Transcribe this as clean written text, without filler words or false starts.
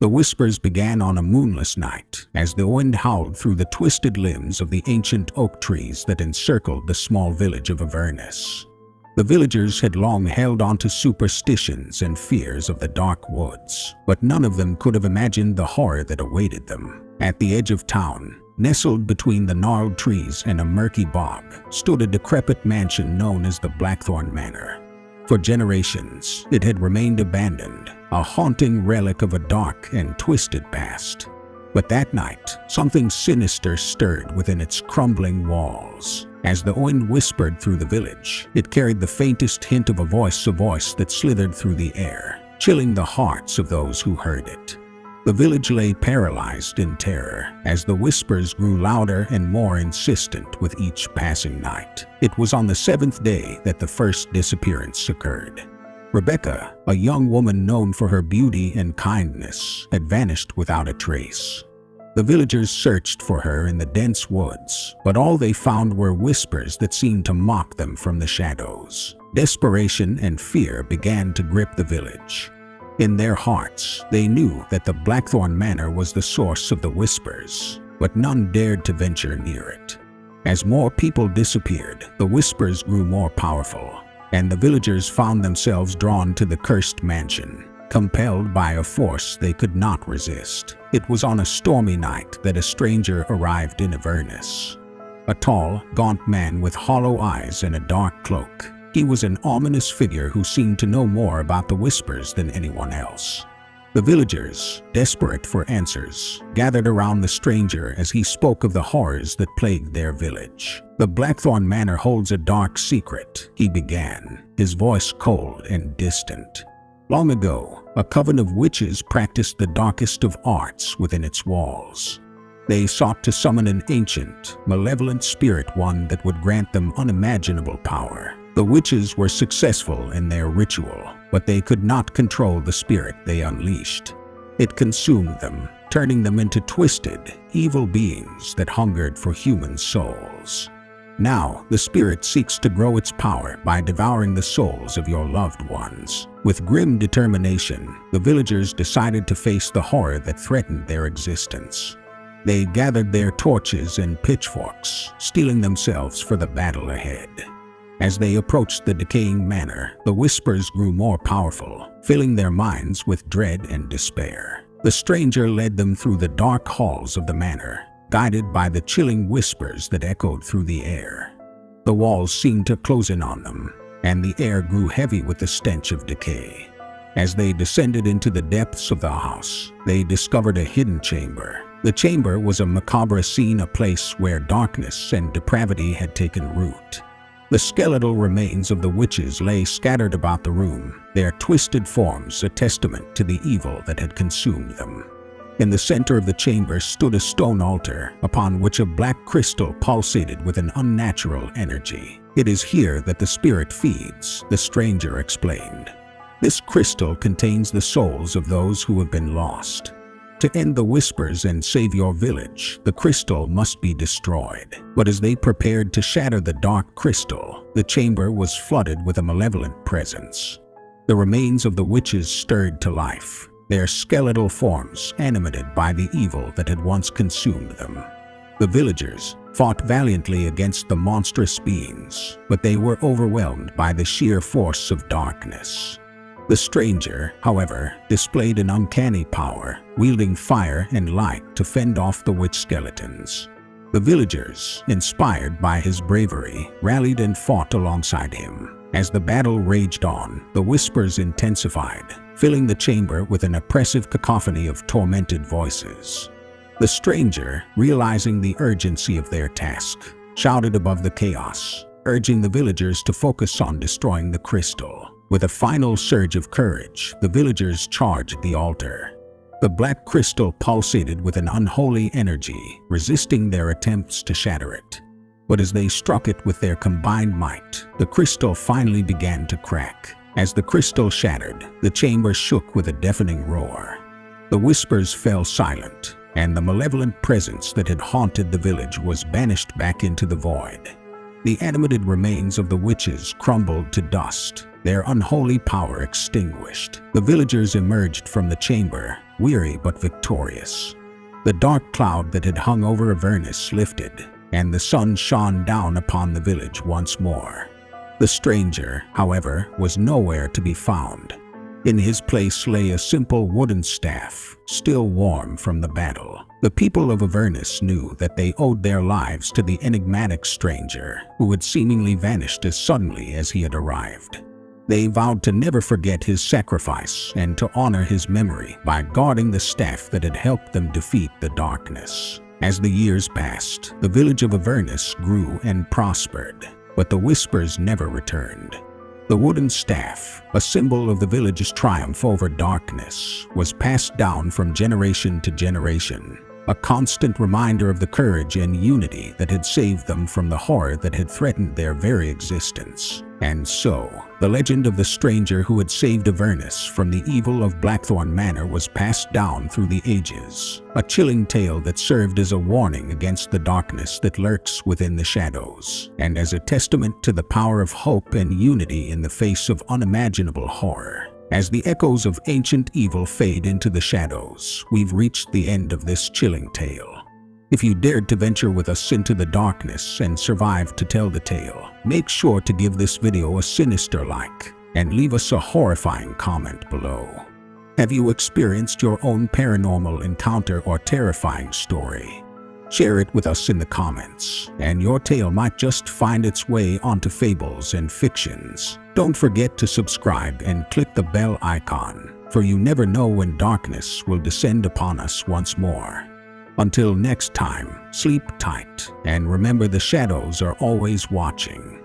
The whispers began on a moonless night as the wind howled through the twisted limbs of the ancient oak trees that encircled the small village of Avernus. The villagers had long held on to superstitions and fears of the dark woods, but none of them could have imagined the horror that awaited them. At the edge of town, nestled between the gnarled trees and a murky bog, stood a decrepit mansion known as the Blackthorn Manor. For generations, it had remained abandoned, a haunting relic of a dark and twisted past. But that night, something sinister stirred within its crumbling walls. As the wind whispered through the village, it carried the faintest hint of a voice that slithered through the air, chilling the hearts of those who heard it. The village lay paralyzed in terror as the whispers grew louder and more insistent with each passing night. It was on the 7th day that the first disappearance occurred. Rebecca, a young woman known for her beauty and kindness, had vanished without a trace. The villagers searched for her in the dense woods, but all they found were whispers that seemed to mock them from the shadows. Desperation and fear began to grip the village. In their hearts, they knew that the Blackthorn Manor was the source of the whispers, but none dared to venture near it. As more people disappeared, the whispers grew more powerful, and the villagers found themselves drawn to the cursed mansion, compelled by a force they could not resist. It was on a stormy night that a stranger arrived in Avernus. A tall, gaunt man with hollow eyes and a dark cloak. He was an ominous figure who seemed to know more about the whispers than anyone else. The villagers, desperate for answers, gathered around the stranger as he spoke of the horrors that plagued their village. "The Blackthorn Manor holds a dark secret," he began, his voice cold and distant. "Long ago, a coven of witches practiced the darkest of arts within its walls. They sought to summon an ancient, malevolent spirit, one that would grant them unimaginable power. The witches were successful in their ritual, but they could not control the spirit they unleashed. It consumed them, turning them into twisted, evil beings that hungered for human souls. Now, the spirit seeks to grow its power by devouring the souls of your loved ones." With grim determination, the villagers decided to face the horror that threatened their existence. They gathered their torches and pitchforks, steeling themselves for the battle ahead. As they approached the decaying manor, the whispers grew more powerful, filling their minds with dread and despair. The stranger led them through the dark halls of the manor, guided by the chilling whispers that echoed through the air. The walls seemed to close in on them, and the air grew heavy with the stench of decay. As they descended into the depths of the house, they discovered a hidden chamber. The chamber was a macabre scene, a place where darkness and depravity had taken root. The skeletal remains of the witches lay scattered about the room, their twisted forms a testament to the evil that had consumed them. In the center of the chamber stood a stone altar, upon which a black crystal pulsated with an unnatural energy. "It is here that the spirit feeds," the stranger explained. "This crystal contains the souls of those who have been lost. To end the whispers and save your village, the crystal must be destroyed." But as they prepared to shatter the dark crystal, the chamber was flooded with a malevolent presence. The remains of the witches stirred to life, their skeletal forms animated by the evil that had once consumed them. The villagers fought valiantly against the monstrous beings, but they were overwhelmed by the sheer force of darkness. The stranger, however, displayed an uncanny power, wielding fire and light to fend off the witch skeletons. The villagers, inspired by his bravery, rallied and fought alongside him. As the battle raged on, the whispers intensified, filling the chamber with an oppressive cacophony of tormented voices. The stranger, realizing the urgency of their task, shouted above the chaos, urging the villagers to focus on destroying the crystal. With a final surge of courage, the villagers charged the altar. The black crystal pulsated with an unholy energy, resisting their attempts to shatter it. But as they struck it with their combined might, the crystal finally began to crack. As the crystal shattered, the chamber shook with a deafening roar. The whispers fell silent, and the malevolent presence that had haunted the village was banished back into the void. The animated remains of the witches crumbled to dust, their unholy power extinguished. The villagers emerged from the chamber, weary but victorious. The dark cloud that had hung over Avernus lifted, and the sun shone down upon the village once more. The stranger, however, was nowhere to be found. In his place lay a simple wooden staff, still warm from the battle. The people of Avernus knew that they owed their lives to the enigmatic stranger who had seemingly vanished as suddenly as he had arrived. They vowed to never forget his sacrifice and to honor his memory by guarding the staff that had helped them defeat the darkness. As the years passed, the village of Avernus grew and prospered, but the whispers never returned. The wooden staff, a symbol of the village's triumph over darkness, was passed down from generation to generation, a constant reminder of the courage and unity that had saved them from the horror that had threatened their very existence. And so, the legend of the stranger who had saved Avernus from the evil of Blackthorn Manor was passed down through the ages, a chilling tale that served as a warning against the darkness that lurks within the shadows, and as a testament to the power of hope and unity in the face of unimaginable horror. As the echoes of ancient evil fade into the shadows, we've reached the end of this chilling tale. If you dared to venture with us into the darkness and survived to tell the tale, make sure to give this video a sinister like and leave us a horrifying comment below. Have you experienced your own paranormal encounter or terrifying story? Share it with us in the comments, and your tale might just find its way onto Fables and Fictions. Don't forget to subscribe and click the bell icon, for you never know when darkness will descend upon us once more. Until next time, sleep tight, and remember the shadows are always watching.